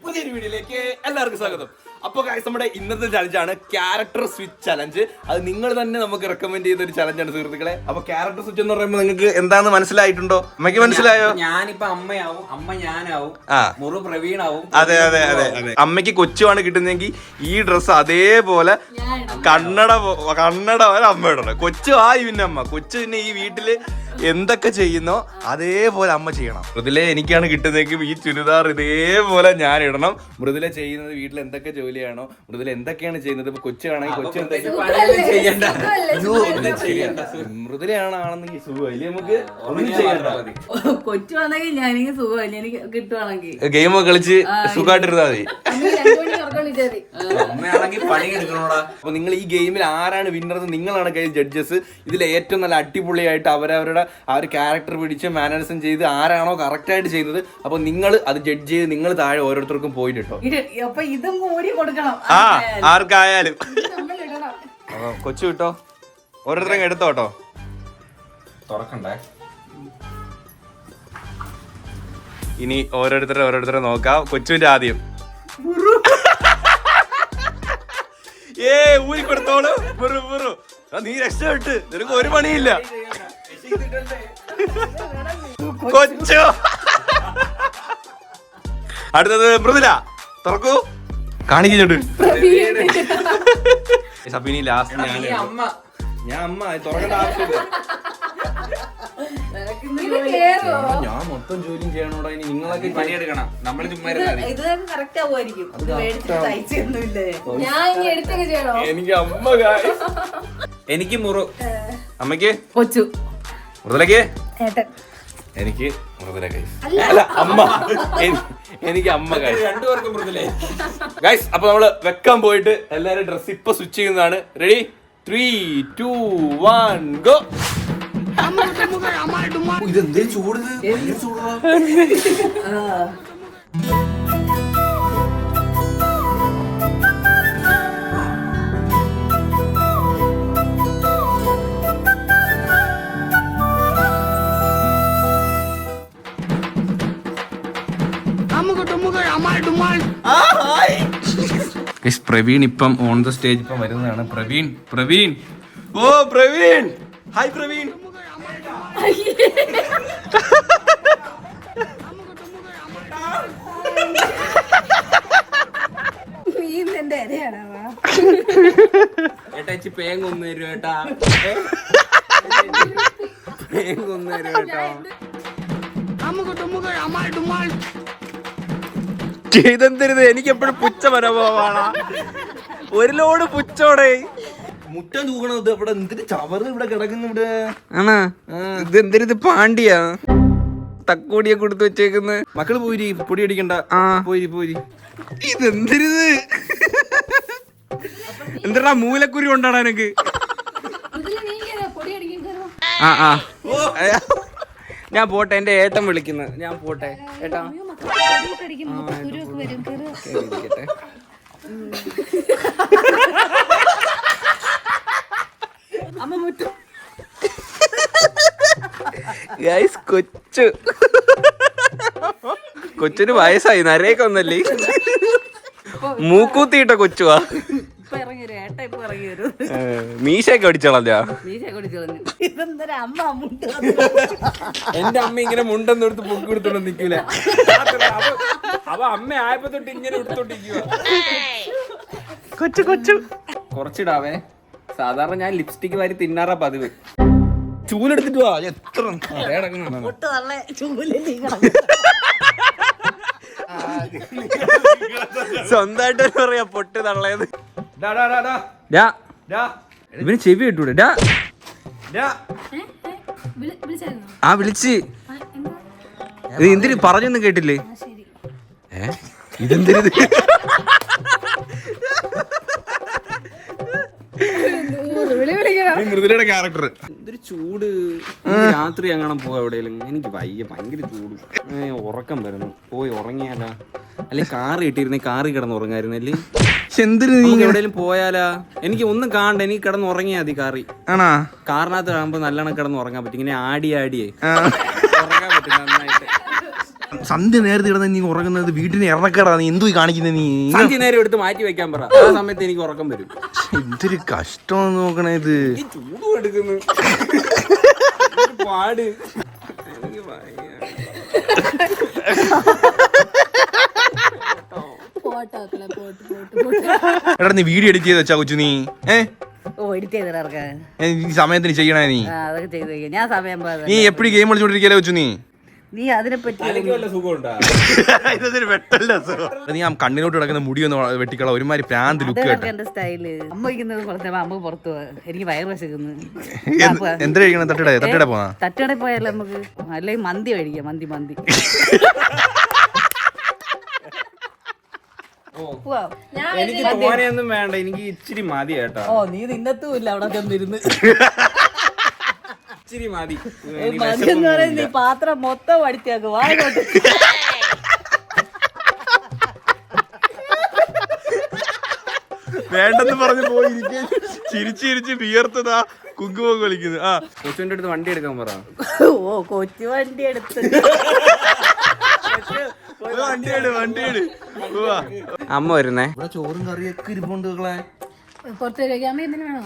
പുതിയൊരു വീഡിയോയിലേക്ക് എല്ലാവർക്കും സ്വാഗതം. അപ്പൊ നമ്മുടെ ഇന്നത്തെ ചലഞ്ചാണ് ക്യാരക്ടർ സ്വിച്ച് ചലഞ്ച്. അത് നിങ്ങൾ തന്നെ നമുക്ക് റെക്കമെൻഡ് ചെയ്ത ഒരു ചലഞ്ചാണ് സുഹൃത്തുക്കളെ. അപ്പൊ ക്യാരക്ടർ സ്വിച്ച് എന്ന് പറയുമ്പോൾ നിങ്ങൾക്ക് എന്താന്ന് മനസ്സിലായിട്ടുണ്ടോ? അമ്മയ്ക്ക് മനസ്സിലായോ? ഞാനിപ്പോ അമ്മയാവും, അമ്മ ഞാനാവും, മുറു പ്രവീണാവും. അതെ അതെ അതെ അതെ. അമ്മയ്ക്ക് കൊച്ചുമാണ് കിട്ടുന്നെങ്കിൽ ഈ ഡ്രസ്സ് അതേപോലെ കണ്ണട പോലെ അമ്മ ഇടണം. കൊച്ചു പിന്നെ അമ്മ കൊച്ചു പിന്നെ ഈ വീട്ടില് എന്തൊക്കെ ചെയ്യുന്നോ അതേപോലെ അമ്മ ചെയ്യണം. മൃദുലെ എനിക്കാണ് കിട്ടുന്നതെങ്കിൽ ഈ ചുരിദാർ ഇതേപോലെ ഞാൻ ഇടണം. മൃദുല ചെയ്യുന്നത് വീട്ടിൽ എന്തൊക്കെ ജോലിയാണോ, മൃദുല എന്തൊക്കെയാണ് ചെയ്യുന്നത്. ഇപ്പൊ കൊച്ചാണെങ്കിൽ കൊച്ചു മൃദുലയാണ് ആണെന്നെങ്കിൽ സുഖമില്ലേ, നമുക്ക് ഒന്നും ചെയ്യണ്ട. കൊച്ചുവാണെങ്കിൽ ഞാനെങ്കിൽ സുഖമില്ല, എനിക്ക് കിട്ടുവാണെങ്കിൽ ഗെയിമൊക്കെ കളിച്ച് സുഖമായിട്ടിരുന്നാ മതി. അമ്മയാണെങ്കിൽ പണി എടുക്കണോടാ. അപ്പൊ നിങ്ങൾ ഈ ഗെയിമിൽ ആരാണ് വിന്നർ എന്ന് നിങ്ങളാണ് കൈ ജഡ്ജസ്. ഇതിൽ ഏറ്റവും നല്ല അടിപൊളിയായിട്ട് അവരവരുടെ ആ ഒരു ക്യാരക്ടർ പിടിച്ച് മാനേഴ്സും ചെയ്ത് ആരാണോ കറക്റ്റ് ആയിട്ട് ചെയ്യുന്നത് അപ്പൊ നിങ്ങൾ അത് ജഡ്ജ് ചെയ്ത് നിങ്ങൾ താഴെ ഓരോരുത്തർക്കും പോയിന്റ് ഇട്ടോ. അപ്പൊ ഇതും കൂടി കൊടുക്കണം ആർക്കായാലും. കൊച്ചു കിട്ടോ, ഓരോരുത്തരും എടുത്തോട്ടോ. തുറക്കണ്ടേ? ഇനി ഓരോരുത്തരെ നോക്കാം. കൊച്ചുവിന്റെ ആദ്യം ഊരിക്കൊടുത്തോളൂ. നീ രക്ഷപ്പെട്ട്, നിനക്ക് ഒരു പണിയില്ല. കൊച്ചു. അടുത്തത് മൃദുല. തുറക്കൂ, കാണിക്കുന്നുണ്ട്. സബിനി ലാസ്റ്റ്. ഞാൻ അമ്മ തുറക്കേണ്ട ആവശ്യമില്ല. ഞാൻ മൊത്തം ജോലിയും ചെയ്യണോടാ. ഇനി നിങ്ങളൊക്കെ പണിയെടുക്കണം, നമ്മൾ ചുമ്മാ എനിക്ക് അമ്മ. എനിക്ക് മുറു, അമ്മയ്ക്ക് കൊച്ചു, മൃദുലക്ക് എനിക്ക് മൃദുല. അല്ല അമ്മ, എനിക്ക് അമ്മ. രണ്ടുപേർക്കും മൃദുലേ. ഗൈസ് അപ്പൊ നമ്മള് വെക്കാൻ പോയിട്ട് എല്ലാരും ഡ്രസ് ഇപ്പൊ സ്വിച്ച് ചെയ്യുന്നതാണ്. റെഡി? 3, 2, 1 ഗോ. ഇതെന്തേ ചൂട്, ഭയങ്കര ചൂടാ. പ്രവീൺ ഇപ്പം ഓൺ ദ സ്റ്റേജ് ഇപ്പം വരുന്നതാണ്. പ്രവീൺ ഓ പ്രവീൺ, ഹായ് പ്രവീൺ. ഏട്ടാ പേങ്ങൊന്നു തരും ഏട്ടാ, പേങ്ങൊന്നു തരും ഏട്ടാ. ചെയ്തെന്തരുത്, എനിക്ക് എപ്പോഴും പുച്ച മനോഭാവാണ്. ഒരു ലോഡ് പുച്ചോടെ മുറ്റം തൂക്കണത്. ഇവിടെ എന്തിന് ചവറ് ഇവിടെ കിടക്കുന്നു. ഇവിടെ ആണാ ഇത് എന്തൊരു പാണ്ടിയാ, തക്കോടിയെ കൊടുത്ത് വെച്ചേക്കുന്ന. മക്കള് പോയി പൊടി അടിക്കണ്ട. പോയി ഇതെന്തരുത്, എന്താ മൂലക്കുരി കൊണ്ടാണ് എനിക്ക്. ഞാൻ പോട്ടെ, എന്റെ ഏട്ടൻ വിളിക്കുന്നു. ഞാൻ പോട്ടെ ഏട്ടാ. കൊച്ചിന് വയസ്സായി, നരയൊക്കെ ഒന്നല്ലേ, മൂക്കൂത്തിയിട്ട കൊച്ചുവാ. മീശയൊക്കെ അടിച്ചോളാ. എന്റെ അമ്മ ഇങ്ങനെ മുണ്ടെന്ന് എടുത്ത് പൊക്കി എടുത്തോണ്ട് നിക്കൂല. അവ അമ്മ ആയപ്പോ തൊട്ട് ഇങ്ങനെ എടുത്തോണ്ടിരിക്കുക. കൊച്ചു കുറച്ചിടാവേ. സാധാരണ ഞാൻ ലിപ്സ്റ്റിക് വാരി തിന്നാറാ പതിവ്. ചൂലെടുത്തിട്ട് വാ. എത്ര സ്വന്തമായിട്ട് പറയാ പൊട്ട് തള്ളയത്. ഇവന് ചെവി കിട്ടൂടെ? വിളിച്ച് ഇത് എന്തിനു പറഞ്ഞൊന്നും കേട്ടില്ലേ? ഇതെന്തിനത്? മൃദുലയുടെ ക്യാരക്ടർ. എന്തൊരു ചൂട്. രാത്രി അങ്ങനെ പോവാ എവിടെയെങ്കിലും. എനിക്ക് വയ്യ, ഭയങ്കര ചൂട്. ഉറക്കം വരുന്നു. പോയി ഉറങ്ങിയാലാ? അല്ലെ കാറി ഇട്ടിരുന്നേ, കാറി കിടന്ന് ഉറങ്ങായിരുന്നല്ലേ. എന്തിനു നീ എവിടെയെങ്കിലും പോയാലാ? എനിക്ക് ഒന്നും കാണണ്ട, എനിക്ക് കിടന്ന് ഉറങ്ങിയാ മതി. കാറി ആണാ? കാറിനകത്ത് കാണുമ്പോ നല്ലോണം കിടന്ന് ഉറങ്ങാൻ പറ്റും. ഇങ്ങനെ ആടിയേ ഉറങ്ങാൻ പറ്റും നന്നായിട്ട്. സന്ധ്യ നേരത്തെ കിടന്ന് നീ ഉറങ്ങുന്നത് വീട്ടിന് ഇറക്കടാ. നീ എന്തോ കാണിക്കുന്നത് നീ? സന്ധ്യ നേരം എടുത്ത് മാറ്റി വെക്കാൻ പറ. ആ സമയത്ത് എനിക്ക് ഉറക്കം വരും. എന്തൊരു കഷ്ടം നോക്കണേ ഇത്. ചൂടും എടുക്കുന്നു പാട്. എടാ നീ വീഡിയോ എഡിറ്റ് ചെയ്ത് വെച്ചാ കൊച്ചു നീ? സമയത്തിന് ചെയ്യണേ നീ. ഞാൻ സമയം നീ എപ്പോഴും ഗെയിം കളിച്ചോണ്ടിരിക്കല്ലേ കൊച്ചു നീ? നീ അതിനെ പറ്റി ഇതൊരു വെട്ടല്ല. നീ ആ കണ്ണിലോട്ട് കിടക്കുന്ന മുടി ഒന്ന് വെട്ടിക്കള. ഒരുമാതിരി പ്രാന്ത് ലുക്ക് കേട്ടോ. എന്റെ സ്റ്റൈല് അമ്മ വയ്ക്കുന്നത് പുറത്തെ അമ്മ പുറത്തു പോവാ. എനിക്ക് വയറ് വിശക്കുന്നു. എന്താ കഴിക്കണം? തട്ടിടെ പോവാ. തട്ടുകടയിൽ പോയാലോ നമുക്ക്? അല്ലെങ്കിൽ മന്തി കഴിക്കാം. മന്തി എനിക്ക് തോനെയൊന്നും വേണ്ട, എനിക്ക് ഇച്ചിരി മതി കേട്ടോ. നീ തിന്നത്തും ഇല്ല അവിടെ ചെന്നിരുന്ന്. ഇച്ചിരി മതി. മതി എന്ന് പറയുന്നത് നീ പാത്രം മൊത്തം അടിച്ചാക്കും. വാങ്ങോട്ട് വേണ്ടെന്ന് പറഞ്ഞു പോയിരിക്കെ ചിരിച്ചിരിച്ച് വിയർത്തതാ കുങ്കുമൊക്കെ കളിക്കുന്നത്. ആ കൊച്ചുവിന്റെ അടുത്ത് വണ്ടി എടുക്കാൻ പറ. കൊച്ചു വണ്ടി എടുത്ത് അമ്മ വരുന്നേ. ഇവിടെ ചോറും കറിയൊക്കെ ഇരിപ്പുണ്ട്. പുറത്ത് കഴിക്കാൻ എന്തിനു വേണോ?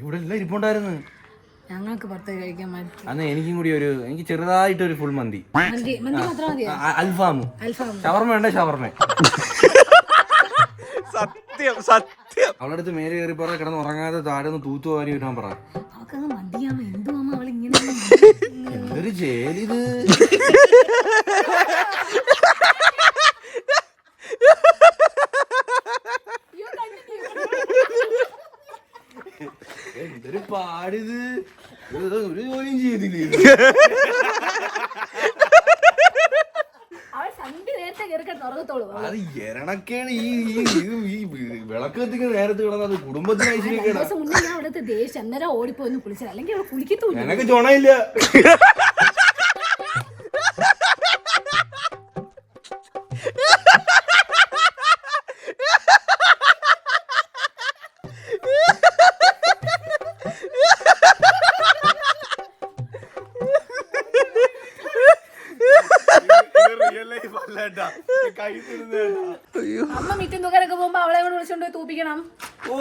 ഇവിടെ എല്ലാം ഇരിപ്പുണ്ടായിരുന്നു. ഞങ്ങൾക്ക് പുറത്ത് കഴിക്കാൻ അന്ന് എനിക്കും കൂടി എനിക്ക് ചെറുതായിട്ട് ഒരു ഫുൾ മന്തി. മന്തി മാത്രം മതിയോ? അൽഫാമും ഷവർമ വേണ്ട. ഷവർമ സത്യം സത്യം. അവളുടെ അടുത്ത് മേലെ കയറി പറ, കിടന്ന് ഉറങ്ങാതെ താഴെ ഒന്ന് തൂത്തു വാരി ഇടാൻ പറ. അവക്കങ്ങ് മന്തിയാണോ എന്തുവാണോ അവളിങ്ങനെ? എന്തൊരു ജയിലിത്. എന്തൊരു പാടിത്. ഒരു ജോലിയും ചെയ്തില്ലേ? അത് എരണക്കേണ്. ഈ വിളക്ക് കത്തിക്കുന്ന നേരത്ത് കിടന്നത് കുടുംബത്തിന് ഐശ്വര്യക്കേടാ. ഓടിപ്പോയി കുളിച്ചത് അല്ലെങ്കിൽ അവിടെ കുളിക്കത്തൂല്ല. എനക്ക് ചുണയില്ല. അമ്മ മിറ്റും തുകരൊക്കെ പോകുമ്പോ അവളെ കൂടെ വിളിച്ചോണ്ട് പോയി തൂപ്പിക്കണം. ഓ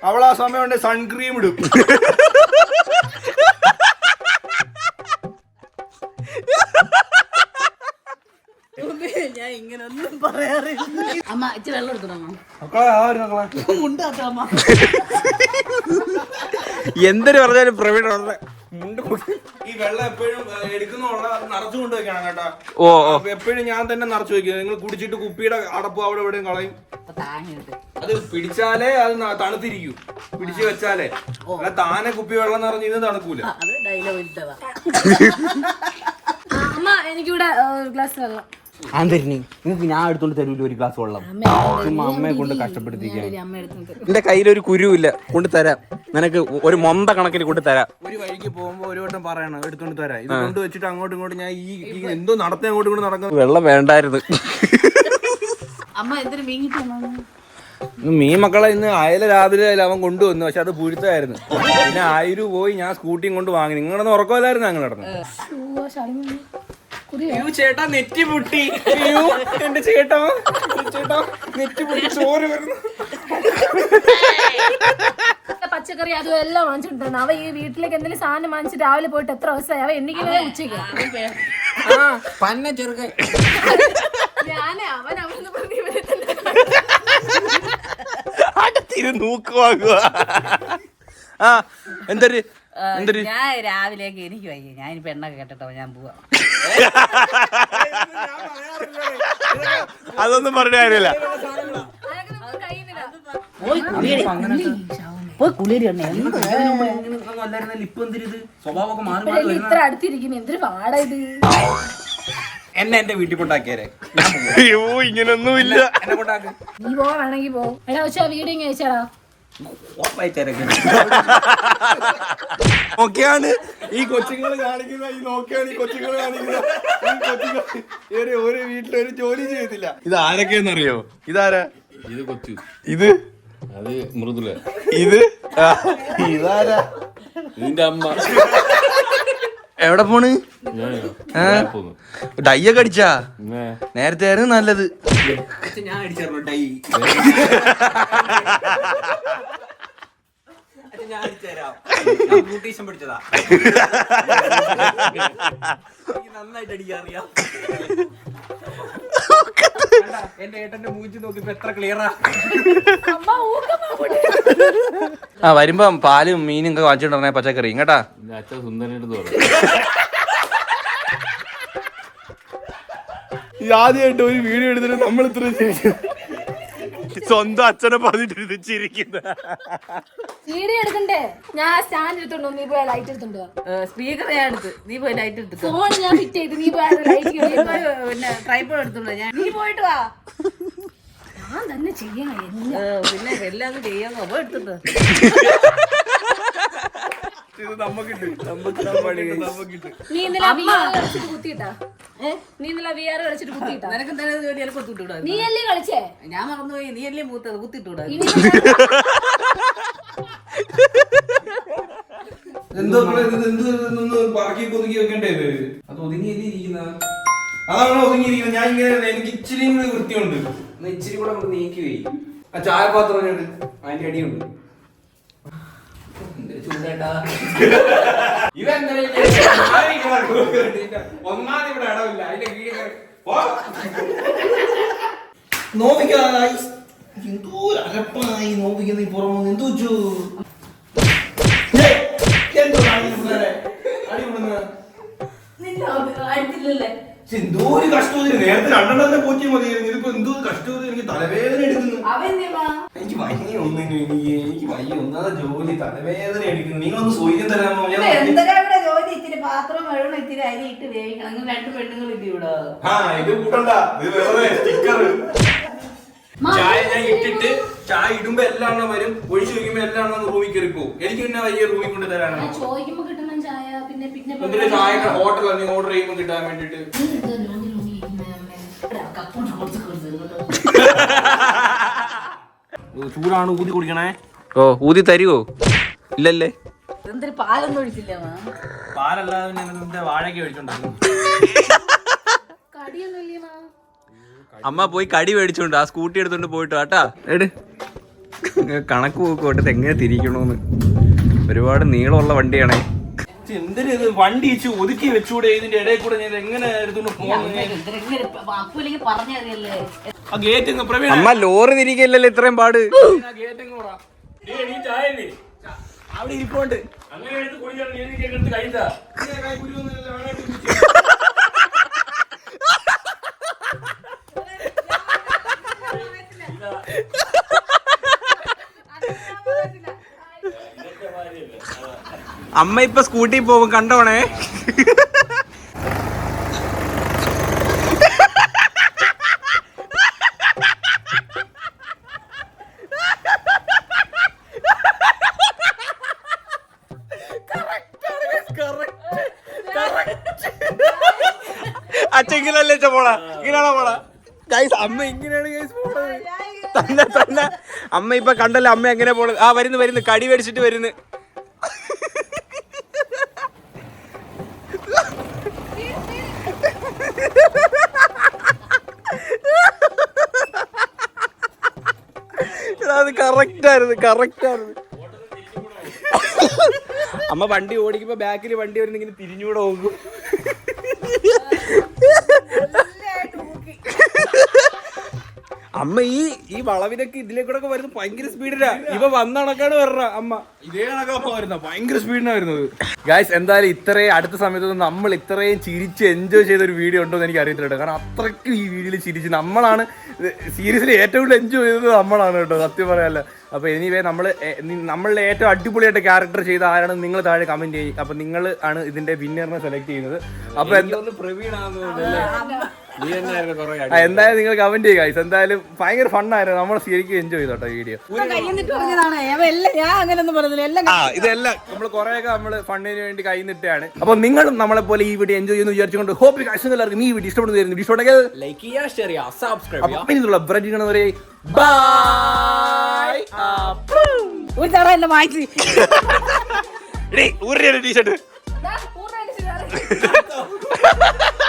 അവൾ ആ സമയം കൊണ്ട് സൺക്രീം ഇടും. ഞാൻ ഇങ്ങനെ ഒന്നും പറയാറില്ല. അമ്മ ഇച്ചിരി വെള്ളം എടുത്തോ. മുണ്ടാത്തമ്മ എന്തൊരു പറഞ്ഞാലും പ്രവീൺ ഈ വെള്ളം എപ്പോഴും എടുക്കുന്ന നിറച്ചു കൊണ്ട് വെക്കണം കേട്ടോ. എപ്പോഴും ഞാൻ തന്നെ നിറച്ചു വെക്കും. നിങ്ങൾ കുടിച്ചിട്ട് കുപ്പിയുടെ അടപ്പ് അവിടെ എവിടെയും കളയും. അത് പിടിച്ചാലേ അത് തണുത്തിരിക്കും. പിടിച്ചു വെച്ചാലേ അല്ല താനെ കുപ്പി വെള്ളം നിറഞ്ഞ് ഇത് തണുക്കൂല. അമ്മ എനിക്കിവിടെ ഗ്ലാസ് വെള്ളം. നിങ്ങൾക്ക് ഞാൻ എടുത്തോണ്ട് തരൂല ഒരു ഗ്ലാസ് വെള്ളം. അമ്മയെ കൊണ്ട് കഷ്ടപ്പെടുത്തിക്കാൻ. അമ്മ എടുത്തു. എന്റെ കയ്യിലൊരു കുരുവില്ല, കൊണ്ട് തരാം. നിനക്ക് ഒരു മൊന്ത കണക്കിന് കൊണ്ട് തരാം. ഒരു വഴിക്ക് പോകുമ്പോ ഒരു വട്ടം പറയണം എടുത്തോണ്ട് തരാം. ഇത് കൊണ്ട് വെച്ചിട്ട് അങ്ങോട്ടും ഇങ്ങോട്ടും ഞാൻ ഈ എന്തോ നടത്തി അങ്ങോട്ടും ഇങ്ങോട്ട് നടക്കുന്നത്. വെള്ളം വേണ്ടായിരുന്നു. അമ്മ എന്തൊരു വീങ്ങിട്ട് മീൻ മക്കളെ ഇന്ന് അയല രാവിലെ അവൻ കൊണ്ടുവന്നു. പക്ഷെ അത് പുഴുത്തായിരുന്നു. പിന്നെ 1000 പോയി ഞാൻ സ്കൂട്ടിയും കൊണ്ട് വാങ്ങി. നിങ്ങളൊന്നും ഉറക്കമില്ലായിരുന്നു ഞങ്ങൾ നടന്നു. ചേട്ടാ നെറ്റി പൊട്ടി. എന്റെ ചേട്ടാ നെറ്റി പൊട്ടി ചോറ് വരുന്നു. പച്ചക്കറി അതും എല്ലാം വാങ്ങിച്ചിട്ടുണ്ട്. അവ ഈ വീട്ടിലേക്ക് എന്തെങ്കിലും സാധനം വാങ്ങിച്ചിട്ട് രാവിലെ പോയിട്ട് എത്ര ദിവസമായി? അവ എണ്ണിക്കുന്നേ ഉച്ചയ്ക്ക്. പന്ന ചെറുക്കൻ. ഞാനേ അവൻ അവന്ന് പറഞ്ഞു നോക്കുവാ. ആ എന്തൊരു ഞാൻ രാവിലേക്ക് എനിക്ക് വയ്യ. ഞാൻ ഇനി പെണ്ണൊക്കെ കേട്ടോ ഞാൻ പോവാ. അതൊന്നും പറഞ്ഞ കാര്യമില്ല. ഇത്ര അടുത്തിരിക്കുന്നു. എന്തൊരു പാടാ ഇത്. എന്റെ വീട്ടിൽ കൊണ്ടാക്കിയാരെ. അയ്യോ ഇങ്ങനൊന്നും ഇല്ല. നീ പോവാണെങ്കിൽ പോ. എടാ വെച്ചാ വീഡിയോ അയച്ചാടാ. നോക്കിയാണ് ഈ കൊച്ചുങ്ങൾ കാണിക്കുന്ന. ഈ നോക്കിയാണ് ഈ കൊച്ചുങ്ങൾ കാണിക്കുന്ന. ഈ കൊച്ചുങ്ങൾ ഒരു വീട്ടിലൊരു ജോലി ചെയ്തില്ല. ഇത് ആരൊക്കെയെന്നറിയോ? ഇതാരാ? ഇത് കൊച്ചു. ഇത് അത് മൃദുല. ഇത് ഇതാരാ? നിന്റെ അമ്മ. എവിടെ പോണ്? ഡൈയൊക്കെ അടിച്ചാ? നേരത്തെ ആയിരുന്നു നല്ലത്. ഞാൻ അടിച്ചായിരുന്നു ഡൈ. ഞാൻ അടിച്ചുതരാം. ബ്യൂട്ടീഷ്യൻ പഠിച്ചതാ. നന്നായിട്ട് അടിക്കാൻ അറിയാം. എന്റെ ഏട്ടന്റെ മൂഞ്ചി നോക്കിയപ്പോ എത്ര ക്ലിയറാ. ആ വരുമ്പോ പാലും മീനും ഒക്കെ വാങ്ങിച്ചിട്ടുണ്ടേ പച്ചക്കറിയും കേട്ടാ. അച്ഛൻ സുന്ദരനെടുത്ത് ആദ്യമായിട്ട് ഒരു വീഡിയോ എടുത്തിട്ട് നമ്മൾ ഇത്ര സ്വന്തം അച്ഛനെ പറഞ്ഞിട്ട് ചിരിക്കുന്ന വീഡിയോ എടുക്കണ്ടേ? ഞാൻ സ്റ്റാൻഡ് എടുത്തോണ്ടോ, നീ പോയി ലൈറ്റ് എടുത്തോണ്ടോ? സ്പീക്കർ ഞാൻ എടുത്ത്, നീ പോയി ലൈറ്റ് എടുത്തു. ഫോൺ ഞാൻ ഫിറ്റ് ചെയ്ത്, നീ പോയി ലൈറ്റ് പിന്നെ ട്രൈപോഡ് എടുത്തോളൂ. ഞാൻ നീ പോയിട്ട് വാ. ഞാൻ തന്നെ ചെയ്യണം. പിന്നെ എല്ലാം ചെയ്യാൻ പോയി എടുത്തിട്ട് നീ ഇന്നലെ VR കളിച്ചിട്ട് കുത്തിയിട്ടാ? നീ ഇന്നലെ VR കളിച്ചിട്ട് കുത്തിയിട്ടാ? നിനക്ക് എന്തായാലും ജോലി എനിക്ക് കുത്തിട്ടൂടാ. നീ അല്ലേ കളിച്ചേ? ഞാൻ മറന്നുപോയി, നീ അല്ലേ മൂത്തത്, കുത്തിട്ടൂടാ. അതാണ് ഒതുങ്ങിയിരിക്കുന്നത്. ഞാൻ ഇങ്ങനെ എനിക്ക് ഇച്ചിരി വൃത്തിയുണ്ട്. ഇച്ചിരി കൂടെ നീക്കി പോയി. ആ ചായ പാത്രം അതിന്റെ അടിയുണ്ട്. ഒന്നാമത് ഇവിടെ ഇടവില്ല. അതിന്റെ വീഡിയോ നോക്കിക്കായി എന്തോ അരപ്പായി നോക്കിക്കുന്ന ഈ പുറമെ എന്തോ എന്തോ ഒരു കഷ്ടം. നേരത്തെ രണ്ടെണ്ണത്തെ പോറ്റിയാൽ മതിയായിരുന്നു. ഇതിപ്പോ എന്തോ കഷ്ടം. എനിക്ക് തലവേദന എടുക്കുന്നു. എനിക്ക് വയ്യ ഒന്നിനും. എനിക്ക് വയ്യ ഒന്നാമത് ജോലി തലവേദന എടുക്കുന്നു. നിങ്ങളൊന്ന് സൂചിക്കാൻ തരാമോ? ജോലി ഇത്തിരി പാത്രം വെള്ളം ഇത്തിരി അരി ഇട്ട് വേവിക്കണം. രണ്ട് പെണ്ണുങ്ങൾ ഇല്ല ഇവിടെ. ആ ഇത് കൂട്ടണ്ട. ഇത് വെറുതെ സ്റ്റിക്കർ. ചായ ഞാൻ ഇട്ടിട്ട് ചായ ഇടുമ്പോ എല്ലാം വരും. ഒഴിച്ചു വയ്ക്കുമ്പോ എല്ലാം റൂമിൽ കയറി പോകും. എനിക്ക് പിന്നെ വലിയ റൂമിൽ കൊണ്ട് തരാനാണ്. ചോദിക്കുമ്പോ കിട്ടണം ചായ. പിന്നെ എന്തിനാ ചായ ഹോട്ടലിൽ നീ ഓർഡർ ചെയ്യുമ്പോ കിട്ടാൻ വേണ്ടിട്ട്. ചൂടാണ്, ഊതി കുടിക്കണേ. ഓ ഊതി തരുവോ? ഇല്ലല്ലേ. എന്തൊരു പാലൊന്നും ഒഴിച്ചില്ല. പാലല്ലാതെ വാഴയ്ക്ക് ഒഴിച്ചോണ്ടായിരുന്നു. അമ്മ പോയി കടി മേടിച്ചോണ്ട് ആ സ്കൂട്ടി എടുത്തോണ്ട് പോയിട്ട് കേട്ടാ. കണക്ക് പോക്കോട്ടെ എങ്ങനെ തിരിക്കണോന്ന്. ഒരുപാട് നീളമുള്ള വണ്ടിയാണേ. എന്തിനാ ഇത് വണ്ടി വെച്ച് ഒതുക്കി വെച്ചൂടെ? ഇതിന്റെ ഇടയിൽ കൂടെ ഞാൻ എങ്ങനെ എടുത്തോണ്ട് പോകുന്നത്? പറഞ്ഞറിയല്ലേ ആ ഗേറ്റ് പ്രവീണ, അമ്മ ലോറി തിരികെയല്ലല്ലോ ഇത്രയും പാട്. ഗേറ്റ് അവിടെ ഇരിപ്പുണ്ട്. അങ്ങനെ എടുത്ത് കുടിക്കാൻ കഴിഞ്ഞാ അമ്മ ഇപ്പൊ സ്കൂട്ടി പോകും കണ്ടോണേ. അച്ഛങ്കിലല്ലേ പോടാ, ഇങ്ങനെയാണോ പോടാ ഗൈസ്? അമ്മ ഇങ്ങനെയാണ് ഗൈസ് പോണത്. തന്നെ തന്നെ അമ്മ ഇപ്പൊ കണ്ടല്ലോ അമ്മ എങ്ങനെ പോണത്. ആ വരുന്നു കടി മേടിച്ചിട്ട് വരുന്നു. അത് കറക്റ്റായിരുന്നു. അമ്മ വണ്ടി ഓടിക്കുമ്പോ ബാക്കിൽ വണ്ടി വരുന്ന ഇങ്ങനെ തിരിഞ്ഞൂടെ പോകും. അമ്മ ഈ വളവിനൊക്കെ ഇതിലേക്കൂടെ വരുന്നത് ഭയങ്കര സ്പീഡിലാ. ഇവ വന്ന കണക്കാണ് വരണ അമ്മ. ഇതേ കണക്കമ്മ വരുന്ന ഭയങ്കര സ്പീഡിനാണ് വരുന്നത്. ഗായ്സ് എന്തായാലും ഇത്രയും അടുത്ത സമയത്തൊന്നും നമ്മൾ ഇത്രയും ചിരിച്ച് എൻജോയ് ചെയ്ത ഒരു വീഡിയോ ഉണ്ടോ എന്ന് എനിക്ക് അറിയത്തില്ല. കാരണം അത്രയ്ക്കും ഈ വീഡിയോയിൽ ചിരിച്ച് നമ്മളാണ് സീരീസിൽ ഏറ്റവും കൂടുതൽ എൻജോയ് ചെയ്തത് നമ്മളാണ് കേട്ടോ, സത്യം പറയാനല്ല. അപ്പോൾ എനിവേ നമ്മളുടെ ഏറ്റവും അടിപൊളിയായിട്ട് ക്യാരക്ടർ ചെയ്ത ആരാണെന്ന് നിങ്ങൾ താഴെ കമന്റ് ചെയ്യും. അപ്പോൾ നിങ്ങൾ ആണ് ഇതിന്റെ വിന്നറിനെ സെലക്ട് ചെയ്യുന്നത്. അപ്പോൾ എന്തായാലും നിങ്ങൾ കമന്റ് ചെയ്യുക. എന്തായാലും ഭയങ്കര ഫണ്ണായിരുന്നു. നമ്മൾ ശരിക്കും എൻജോയ് ചെയ്തോട്ടോ വീഡിയോ. ഇതെല്ലാം നമ്മൾ കുറെയൊക്കെ നമ്മൾ ഫണ്ണിന് വേണ്ടി കൈന്നിട്ടാണ്. അപ്പോൾ നിങ്ങളും നമ്മളെ പോലെ ഈ വീഡിയോ എൻജോയ് ചെയ്യുന്നു വിചാരിച്ചുകൊണ്ട് ഹോപ്പ് എല്ലാവർക്കും ഈ വീഡിയോ ഇഷ്ടപ്പെടുന്നു. ഇഷ്ടപ്പെട്ടെങ്കിൽ ലൈക്ക് ചെയ്യുക, ഷെയർ ചെയ്യുക, സബ്സ്ക്രൈബ് ചെയ്യുക. പിന്നെയുള്ള ബ്രജിക്കണവരെ ബൈ. ഒരു തറ എന്നെ മാറ്റി ടീഷർട്ട് നടത്താം